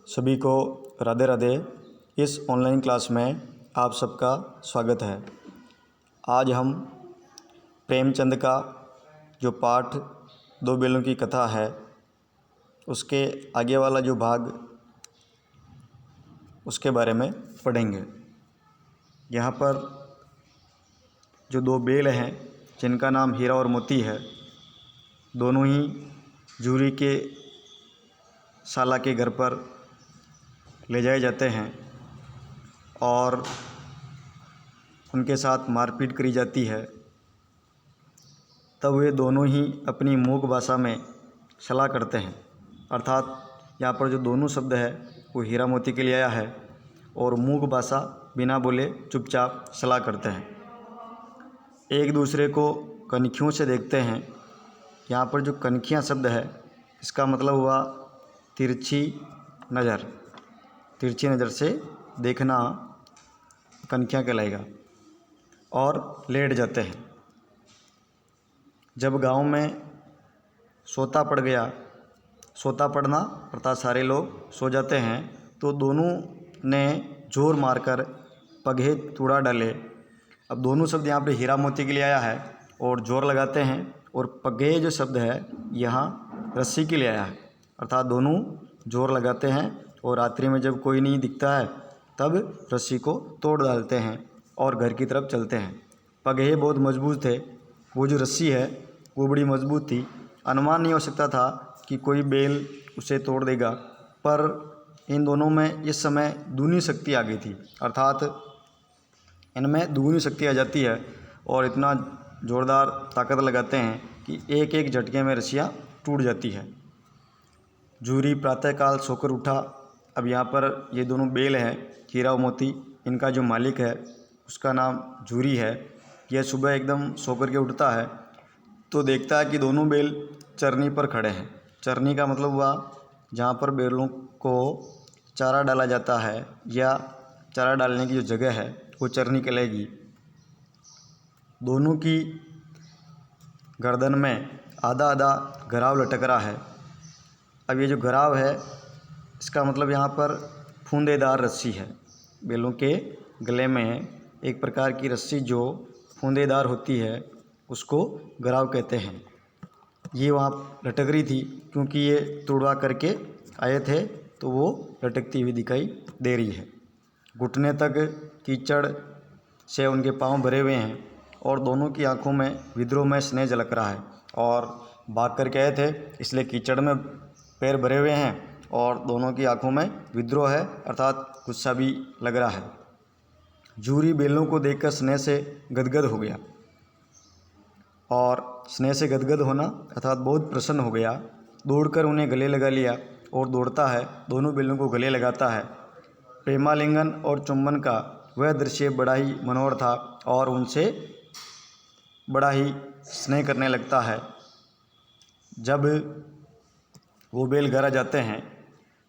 सभी को राधे राधे। इस ऑनलाइन क्लास में आप सबका स्वागत है। आज हम प्रेमचंद का जो पाठ दो बेलों की कथा है उसके आगे वाला जो भाग उसके बारे में पढ़ेंगे। यहाँ पर जो दो बेल हैं जिनका नाम हीरा और मोती है, दोनों ही जूरी के साला के घर पर ले जाए जाते हैं और उनके साथ मारपीट करी जाती है। तब वे दोनों ही अपनी मूक भाषा में सलाह करते हैं, अर्थात यहाँ पर जो दोनों शब्द है वो हीरा मोती के लिए आया है और मूक भाषा बिना बोले चुपचाप सलाह करते हैं। एक दूसरे को कनखियों से देखते हैं। यहाँ पर जो कनखियाँ शब्द है इसका मतलब हुआ तिरछी नज़र। तिरछी नज़र से देखना कनखियाँ कहलाएगा। और लेट जाते हैं। जब गांव में सोता पड़ गया, सोता पड़ना अर्थात सारे लोग सो जाते हैं, तो दोनों ने जोर मारकर पगहे तोड़ा डाले। अब दोनों शब्द यहाँ पे हीरा मोती के लिए आया है और जोर लगाते हैं, और पगहे जो शब्द है यहाँ रस्सी के लिए आया है, अर्थात दोनों जोर लगाते हैं और रात्रि में जब कोई नहीं दिखता है तब रस्सी को तोड़ डालते हैं और घर की तरफ चलते हैं। पगहे बहुत मजबूत थे, वो जो रस्सी है वो बड़ी मजबूत थी। अनुमान नहीं हो सकता था कि कोई बैल उसे तोड़ देगा, पर इन दोनों में इस समय दूनी शक्ति आ गई थी, अर्थात इनमें दुगनी शक्ति आ जाती है और इतना ज़ोरदार ताकत लगाते हैं कि एक एक झटके में रस्सियाँ टूट जाती है। जूरी प्रातःकाल सोकर उठा। अब यहाँ पर ये दोनों बेल हैं हीरा और मोती, इनका जो मालिक है उसका नाम जूरी है। यह सुबह एकदम सोकर के उठता है तो देखता है कि दोनों बेल चरनी पर खड़े हैं। चरनी का मतलब हुआ जहाँ पर बेलों को चारा डाला जाता है या चारा डालने की जो जगह है वो चरनी कहलाएगी। दोनों की गर्दन में आधा आधा घराव लटक रहा है। अब ये जो घराव है इसका मतलब यहाँ पर फूंदेदार रस्सी है। बेलों के गले में एक प्रकार की रस्सी जो फूंदेदार होती है उसको घराव कहते हैं। ये वहाँ लटक रही थी क्योंकि ये तोड़वा करके आए थे तो वो लटकती हुई दिखाई दे रही है। घुटने तक कीचड़ से उनके पांव भरे हुए हैं और दोनों की आंखों में विद्रोह में स्नेह झलक रहा है। और भाग करके आए थे इसलिए कीचड़ में पैर भरे हुए हैं और दोनों की आंखों में विद्रोह है, अर्थात गुस्सा भी लग रहा है। जूरी बेलों को देखकर स्नेह से गदगद हो गया, और स्नेह से गदगद होना अर्थात बहुत प्रसन्न हो गया। दौड़कर उन्हें गले लगा लिया और दौड़ता है, दोनों बेलों को गले लगाता है। प्रेमालिंगन और चुंबन का वह दृश्य बड़ा ही मनोहर था और उनसे बड़ा ही स्नेह करने लगता है। जब वो बेल घर आ जाते हैं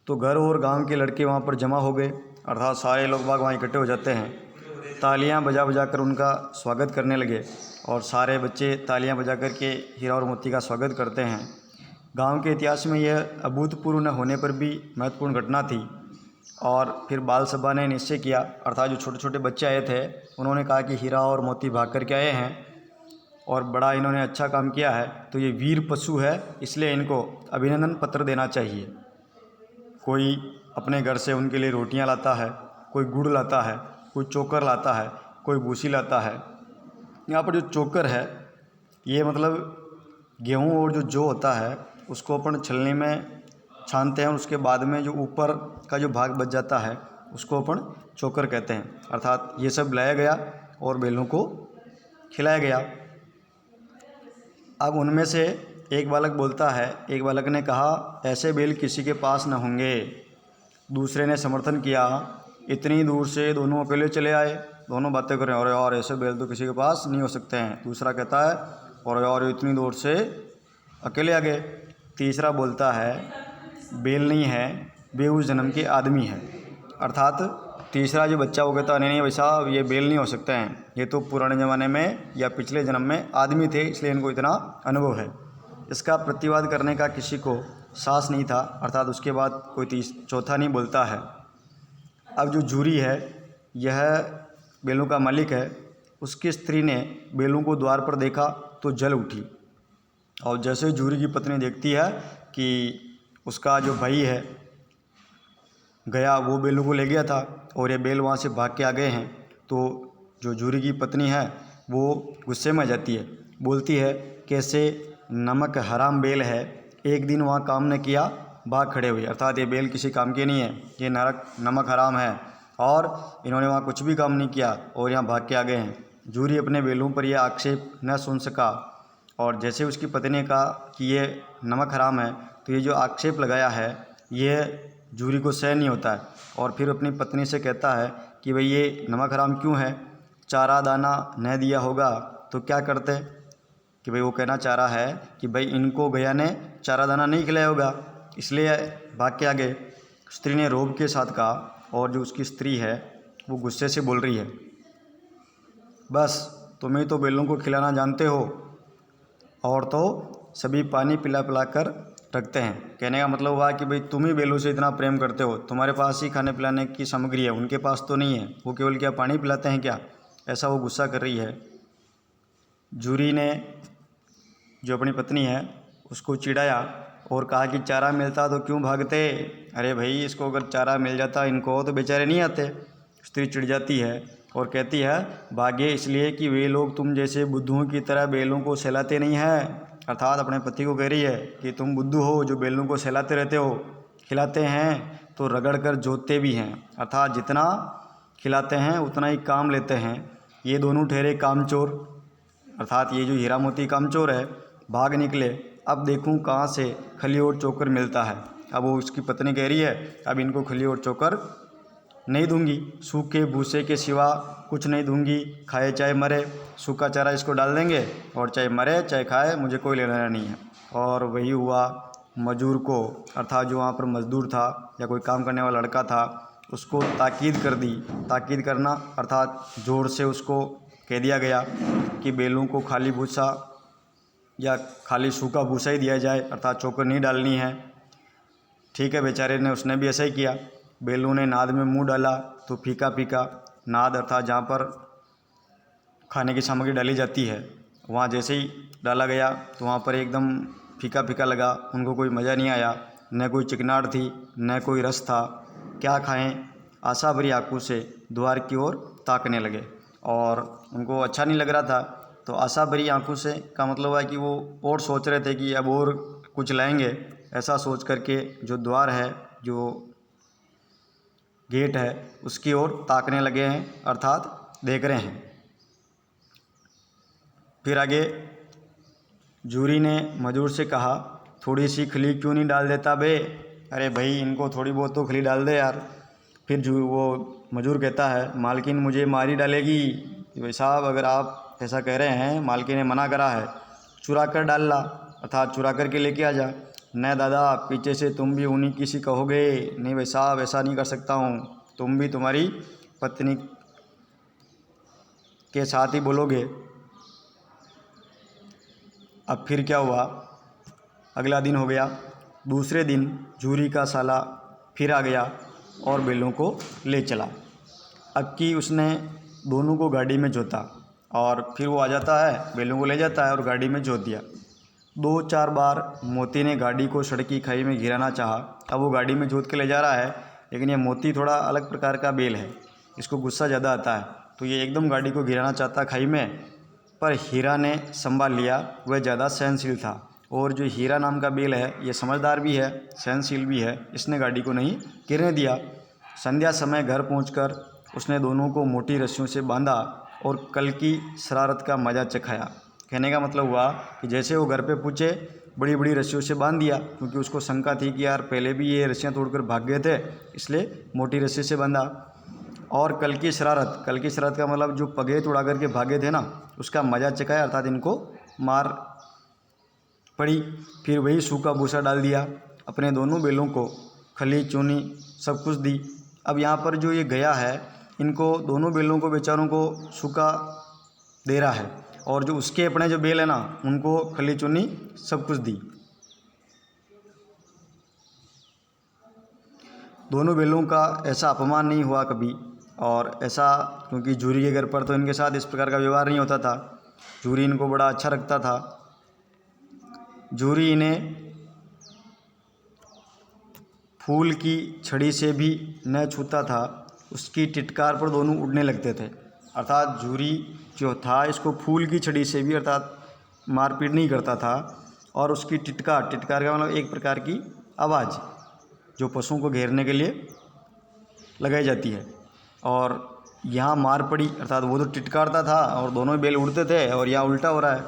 तो घर और गांव के लड़के वहाँ पर जमा हो गए, अर्थात सारे लोग बाग वहाँ इकट्ठे हो जाते हैं। तालियां बजा बजा कर उनका स्वागत करने लगे और सारे बच्चे तालियां बजा कर के हीरा और मोती का स्वागत करते हैं। गांव के इतिहास में यह अभूतपूर्व न होने पर भी महत्वपूर्ण घटना थी। और फिर बाल सभा ने निश्चय किया, अर्थात जो छोटे छोटे बच्चे आए थे उन्होंने कहा कि हीरा और मोती भाग करके आए हैं और बड़ा इन्होंने अच्छा काम किया है, तो ये वीर पशु है इसलिए इनको अभिनंदन पत्र देना चाहिए। कोई अपने घर से उनके लिए रोटियां लाता है, कोई गुड़ लाता है, कोई चोकर लाता है, कोई भूसी लाता है। यहाँ पर जो चोकर है ये मतलब गेहूँ और जो जौ होता है उसको अपन छलनी में छानते हैं और उसके बाद में जो ऊपर का जो भाग बच जाता है उसको अपन चोकर कहते हैं। अर्थात ये सब लाया गया और बेलों को खिलाया गया। अब उनमें से एक बालक बोलता है, एक बालक ने कहा, ऐसे बेल किसी के पास न होंगे। दूसरे ने समर्थन किया, इतनी दूर से दोनों अकेले चले आए, दोनों बातें कर रहे हैं, और यार ऐसे बेल तो किसी के पास नहीं हो सकते हैं। दूसरा कहता है, और यार इतनी दूर से अकेले आ गए। तीसरा बोलता है, बेल नहीं है, वे उस जन्म के आदमी हैं। अर्थात तीसरा जो बच्चा वो कहता है, नहीं भाई साहब ये बेल नहीं हो सकते हैं, ये तो पुराने ज़माने में या पिछले जन्म में आदमी थे इसलिए इनको इतना अनुभव है। इसका प्रतिवाद करने का किसी को साँस नहीं था, अर्थात उसके बाद कोई चौथा नहीं बोलता है। अब जो जूरी है यह बैलों का मालिक है, उसकी स्त्री ने बैलों को द्वार पर देखा तो जल उठी। और जैसे जूरी की पत्नी देखती है कि उसका जो भाई है गया वो बैलों को ले गया था और ये बैल वहाँ से भाग के आ गए हैं, तो जो जूरी की पत्नी है वो गुस्से में आ जाती है, बोलती है कैसे नमक हराम बैल है, एक दिन वहाँ काम न किया भाग खड़े हुए। अर्थात ये बैल किसी काम के नहीं है, ये नमक हराम है और इन्होंने वहाँ कुछ भी काम नहीं किया और यहाँ भाग के आ गए हैं। जूरी अपने बैलों पर यह आक्षेप न सुन सका और जैसे उसकी पत्नी ने कहा कि ये नमक हराम है, तो ये जो आक्षेप लगाया है ये जूरी को सहन नहीं होता है और फिर अपनी पत्नी से कहता है कि भाई ये नमक हराम क्यों है, चारा दाना न दिया होगा तो क्या करते, कि भाई वो कहना चाह रहा है कि भाई इनको गया ने चारा दाना नहीं खिलाया होगा इसलिए भाग के आ गए। स्त्री ने रोब के साथ कहा और जो उसकी स्त्री है वो गुस्से से बोल रही है, बस तुम्हें तो बैलों को खिलाना जानते हो और तो सभी पानी पिला पिला कर रखते हैं। कहने का मतलब हुआ कि भाई तुम ही बैलों से इतना प्रेम करते हो, तुम्हारे पास ही खाने पिलाने की सामग्री है, उनके पास तो नहीं है, वो केवल क्या पानी पिलाते हैं क्या, ऐसा वो गुस्सा कर रही है। जूरी ने जो अपनी पत्नी है उसको चिढ़ाया और कहा कि चारा मिलता तो क्यों भागते, अरे भाई इसको अगर चारा मिल जाता इनको तो बेचारे नहीं आते। स्त्री चिढ़ जाती है और कहती है भागे इसलिए कि वे लोग तुम जैसे बुद्धुओं की तरह बैलों को सहलाते नहीं हैं। अर्थात अपने पति को कह रही है कि तुम बुद्धू हो जो बैलों को सहलाते रहते हो, खिलाते हैं तो रगड़ कर जोतते भी हैं, अर्थात जितना खिलाते हैं उतना ही काम लेते हैं। ये दोनों ठहरे कामचोर, अर्थात ये जो हीरा मोती कामचोर है भाग निकले, अब देखूं कहाँ से खली और चोकर मिलता है। अब वो उसकी पत्नी कह रही है अब इनको खली और चोकर नहीं दूंगी, सूखे भूसे के सिवा कुछ नहीं दूंगी, खाए चाहे मरे, सूखा चारा इसको डाल देंगे और चाहे मरे चाहे खाए मुझे कोई लेना देना नहीं है। और वही हुआ मजदूर को, अर्थात जो वहाँ पर मजदूर था या कोई काम करने वाला लड़का था उसको ताकीद कर दी। ताकीद करना अर्थात ज़ोर से उसको कह दिया गया कि बैलों को खाली भूसा या खाली सूखा भूसा ही दिया जाए, अर्थात चोकर नहीं डालनी है। ठीक है, बेचारे ने उसने भी ऐसा ही किया। बैलों ने नाद में मुंह डाला तो फीका फीका, नाद अर्थात जहाँ पर खाने की सामग्री डाली जाती है वहाँ जैसे ही डाला गया तो वहाँ पर एकदम फीका फीका लगा, उनको कोई मज़ा नहीं आया, न कोई चिकनाहट थी न कोई रस था, क्या खाएं, आशा भरी आंखों से द्वार की ओर ताकने लगे और उनको अच्छा नहीं लग रहा था। तो आशा भरी आंखों से का मतलब है कि वो और सोच रहे थे कि अब और कुछ लाएंगे, ऐसा सोच करके जो द्वार है जो गेट है उसकी ओर ताकने लगे हैं, अर्थात देख रहे हैं। फिर आगे जूरी ने मजदूर से कहा थोड़ी सी खली क्यों नहीं डाल देता बे, अरे भाई इनको थोड़ी बहुत तो खली डाल दे यार। फिर वो मजदूर कहता है मालकिन मुझे मारी डालेगी, कि भाई साहब अगर आप ऐसा कह रहे हैं, मालकिन ने मना करा है, चुरा कर डाल ला, अर्थात चुरा कर के लेके आ जा। न दादा पीछे से तुम भी उन्हीं किसी कहोगे, नहीं भाई साहब ऐसा नहीं कर सकता हूँ, तुम भी तुम्हारी पत्नी के साथ ही बोलोगे। अब फिर क्या हुआ, अगला दिन हो गया, दूसरे दिन जूरी का साला फिर आ गया और बैलों को ले चला। अब की उसने दोनों को गाड़ी में जोता और फिर वो आ जाता है, बैलों को ले जाता है और गाड़ी में जोत दिया। 2-4 बार मोती ने गाड़ी को सड़क की खाई में गिराना चाहा। अब वो गाड़ी में जोत के ले जा रहा है, लेकिन ये मोती थोड़ा अलग प्रकार का बैल है, इसको गुस्सा ज़्यादा आता है, तो ये एकदम गाड़ी को गिराना चाहता खाई में, पर हीरा ने संभाल लिया, वह ज़्यादा सहनशील था। और जो हीरा नाम का बैल है ये समझदार भी है, सहनशील भी है, इसने गाड़ी को नहीं गिरने दिया। संध्या समय घर पहुंचकर उसने दोनों को मोटी रस्सियों से बांधा और कल की शरारत का मज़ा चखाया। कहने का मतलब हुआ कि जैसे वो घर पे पूछे बड़ी बड़ी रस्सियों से बांध दिया, क्योंकि उसको शंका थी कि यार पहले भी ये रस्सियाँ तोड़कर भाग गए थे, इसलिए मोटी रस्सी से बांधा। और कल की शरारत का मतलब जो पगे तोड़ा करके भागे थे ना, उसका मज़ा चखाया, अर्थात इनको मार पड़ी। फिर वही सूखा भूसा डाल दिया, अपने दोनों बैलों को खली चूनी सब कुछ दी। अब यहाँ पर जो ये गया है इनको दोनों बैलों को बेचारों को सूखा दे रहा है और जो उसके अपने जो बैल है ना उनको खली चूनी सब कुछ दी। दोनों बैलों का ऐसा अपमान नहीं हुआ कभी, और ऐसा क्योंकि जूरी के घर पर तो इनके साथ इस प्रकार का व्यवहार नहीं होता था। जूरी इनको बड़ा अच्छा रखता था। जूरी इन्हें फूल की छड़ी से भी न छूता था, उसकी टिटकार पर दोनों उड़ने लगते थे। अर्थात जूरी जो था इसको फूल की छड़ी से भी अर्थात मारपीट नहीं करता था, और उसकी टिटकार का मतलब एक प्रकार की आवाज़ जो पशुओं को घेरने के लिए लगाई जाती है। और यहाँ मार पड़ी अर्थात वो तो टिटकारता था और दोनों बैल उड़ते थे, और यहाँ उल्टा हो रहा है।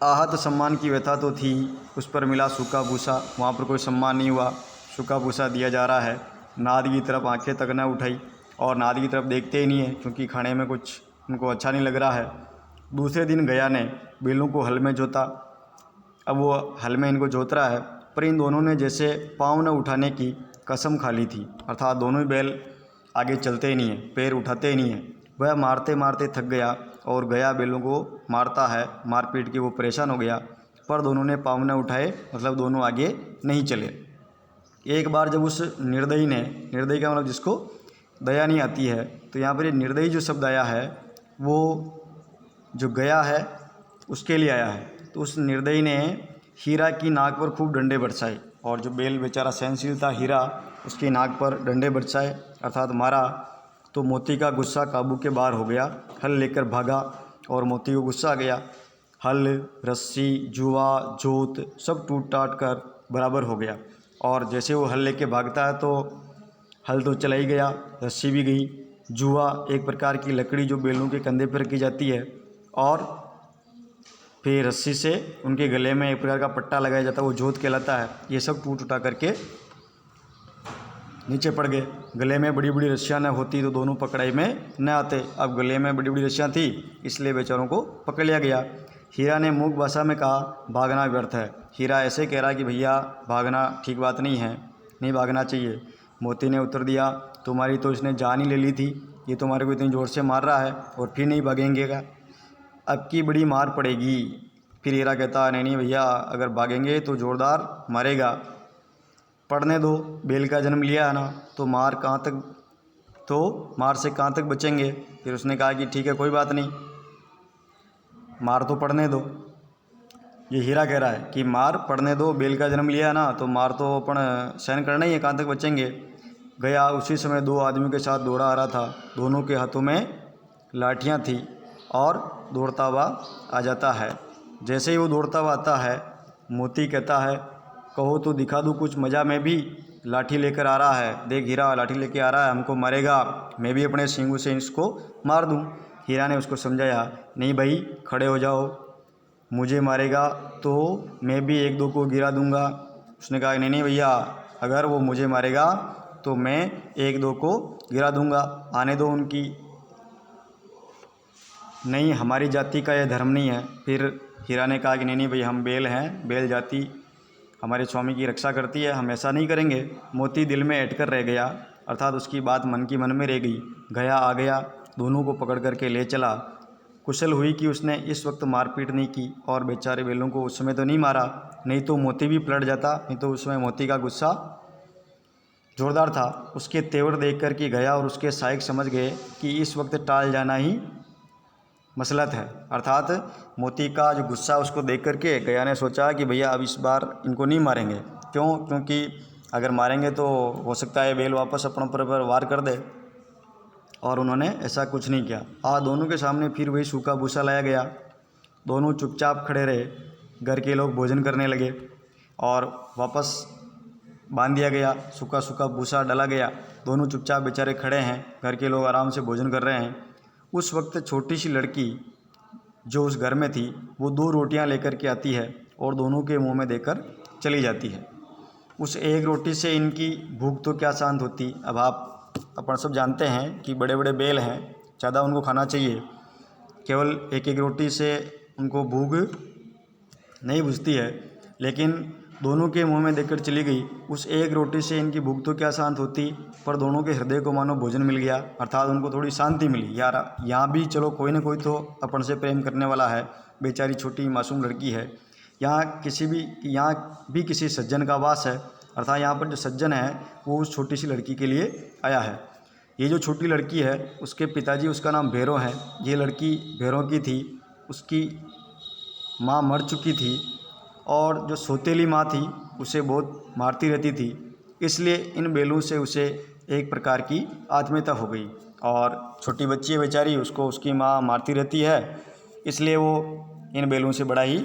आहत सम्मान की व्यथा तो थी, उस पर मिला सूखा भूसा, वहाँ पर कोई सम्मान नहीं हुआ, सूखा भूसा दिया जा रहा है। नाद की तरफ आंखें तक न उठाई, और नाद की तरफ देखते ही नहीं है क्योंकि खाने में कुछ उनको अच्छा नहीं लग रहा है। दूसरे दिन गया ने बैलों को हल में जोता। अब वो हल में इनको जोत रहा है, पर इन दोनों ने जैसे पाँव न उठाने की कसम खा ली थी। अर्थात दोनों ही बैल आगे चलते ही नहीं है, पैर उठाते ही नहीं है। वह मारते मारते थक गया और गया बैलों को मारता है, मार पीट के वो परेशान हो गया, पर दोनों ने पाँव न उठाए, मतलब दोनों आगे नहीं चले। एक बार जब उस निर्दयी ने, निर्दयी का मतलब जिसको दया नहीं आती है, तो यहाँ पर ये निर्दयी जो शब्द आया है वो जो गया है उसके लिए आया है। तो उस निर्दयी ने हीरा की नाक पर खूब डंडे बरसाए, और जो बैल बेचारा सहनशील था हीरा, उसकी नाक पर डंडे बरसाए अर्थात मारा। तो मोती का गुस्सा काबू के बाहर हो गया, हल लेकर भागा, और मोती को गुस्सा आ गया। हल, रस्सी, जुआ, जोत सब टूट टाट कर बराबर हो गया, और जैसे वो हल लेके भागता है तो हल तो चला ही गया, रस्सी भी गई। जुआ एक प्रकार की लकड़ी जो बैलों के कंधे पर रखी जाती है, और फिर रस्सी से उनके गले में एक प्रकार का पट्टा लगाया जाता है, वो जोत कहलाता है। ये सब टूट उठा करके नीचे पड़ गए। गले में बड़ी बड़ी रस्सियाँ न होती तो दोनों पकड़ाई में न आते। अब गले में बड़ी बड़ी रस्सियाँ थी, इसलिए बेचारों को पकड़ लिया गया। हीरा ने मूक भाषा में कहा, भागना व्यर्थ है। हीरा ऐसे कह रहा कि भैया भागना ठीक बात नहीं है, नहीं भागना चाहिए। मोती ने उत्तर दिया, तुम्हारी तो इसने जान ही ले ली थी, ये तुम्हारे को इतनी ज़ोर से मार रहा है और फिर नहीं भागेंगे का, अब की बड़ी मार पड़ेगी। फिर हीरा कहता, नहीं नहीं भैया, अगर भागेंगे तो ज़ोरदार मारेगा, पढ़ने दो, बैल का जन्म लिया है ना, तो मार कहाँ तक, तो मार से कहाँ तक बचेंगे। फिर उसने कहा कि ठीक है कोई बात नहीं, मार तो पढ़ने दो। ये हीरा कह रहा है कि मार पढ़ने दो, बैल का जन्म लिया है ना, तो मार तो अपन सहन करना ही है, कहाँ तक बचेंगे। गया उसी समय दो आदमियों के साथ दौड़ा आ रहा था, दोनों के हाथों में लाठियाँ थी, और दौड़ता हुआ आ जाता है। जैसे ही वो दौड़ता हुआ आता है, मोती कहता है, कहो तो दिखा दूँ कुछ मज़ा, मैं भी लाठी लेकर आ रहा है, देख हीरा लाठी लेके आ रहा है, हमको मारेगा, मैं भी अपने सींगों से इसको मार दूँ। हीरा ने उसको समझाया, नहीं भाई खड़े हो जाओ, मुझे मारेगा तो मैं भी एक दो को गिरा दूंगा। उसने कहा, नहीं नहीं भैया, अगर वो मुझे मारेगा तो मैं एक दो को गिरा दूंगा, आने दो उनकी, नहीं हमारी जाति का यह धर्म नहीं है। फिर हीरा ने कहा कि नहीं नहीं भैया, हम बैल हैं, बैल जाति हमारे स्वामी की रक्षा करती है, हम ऐसा नहीं करेंगे। मोती दिल में अटकर रह गया, अर्थात उसकी बात मन की मन में रह गई। गया आ गया, दोनों को पकड़ करके ले चला। कुशल हुई कि उसने इस वक्त मारपीट नहीं की, और बेचारे बैलों को उस समय तो नहीं मारा, नहीं तो मोती भी पलट जाता। नहीं तो उस समय मोती का गुस्सा जोरदार था। उसके तेवर देख कर के गया और उसके सहायक समझ गए कि इस वक्त टाल जाना ही मसलत है। अर्थात मोती का जो गुस्सा उसको देख करके गया ने सोचा कि भैया अब इस बार इनको नहीं मारेंगे। क्यों? क्योंकि अगर मारेंगे तो हो सकता है बैल वापस अपनों पर वार कर दे, और उन्होंने ऐसा कुछ नहीं किया। दोनों के सामने फिर वही सूखा भूसा लाया गया, दोनों चुपचाप खड़े रहे। घर के लोग भोजन करने लगे और वापस बांध दिया गया, सूखा सूखा भूसा डाला गया, दोनों चुपचाप बेचारे खड़े हैं, घर के लोग आराम से भोजन कर रहे हैं। उस वक्त छोटी सी लड़की जो उस घर में थी वो 2 रोटियां लेकर के आती है और दोनों के मुंह में देकर चली जाती है। उस एक रोटी से इनकी भूख तो क्या शांत होती। अब अपन सब जानते हैं कि बड़े बड़े बैल हैं, ज़्यादा उनको खाना चाहिए, केवल एक एक रोटी से उनको भूख नहीं बुझती है, लेकिन दोनों के मुंह में देकर चली गई। उस एक रोटी से इनकी भूख तो क्या शांत होती, पर दोनों के हृदय को मानो भोजन मिल गया, अर्थात उनको थोड़ी शांति मिली। यार यहाँ भी चलो कोई ना कोई तो अपन से प्रेम करने वाला है, बेचारी छोटी मासूम लड़की है, यहाँ भी किसी सज्जन का वास है, अर्थात यहाँ पर जो सज्जन है वो उस छोटी सी लड़की के लिए आया है। ये जो छोटी लड़की है उसके पिताजी, उसका नाम भैरव है। ये लड़की भैरव की थी, उसकी माँ मर चुकी थी और जो सौतेली माँ थी उसे बहुत मारती रहती थी। इसलिए इन बैलों से उसे एक प्रकार की आत्मीयता हो गई और छोटी बच्ची है बेचारी, उसको उसकी माँ मारती रहती है, इसलिए वो इन बैलों से बड़ा ही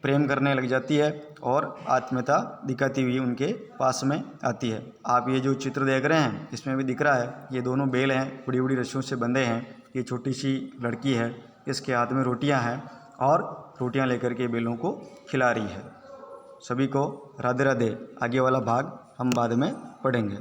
प्रेम करने लग जाती है और आत्मीयता दिखाती हुई उनके पास में आती है। आप ये जो चित्र देख रहे हैं इसमें भी दिख रहा है, ये दोनों बैल हैं, बड़ी बड़ी रस्सियों से बंधे हैं। ये छोटी सी लड़की है, इसके हाथ में रोटियां हैं और रोटियां लेकर के बैलों को खिला रही है। सभी को राधे राधे। आगे वाला भाग हम बाद में पढ़ेंगे।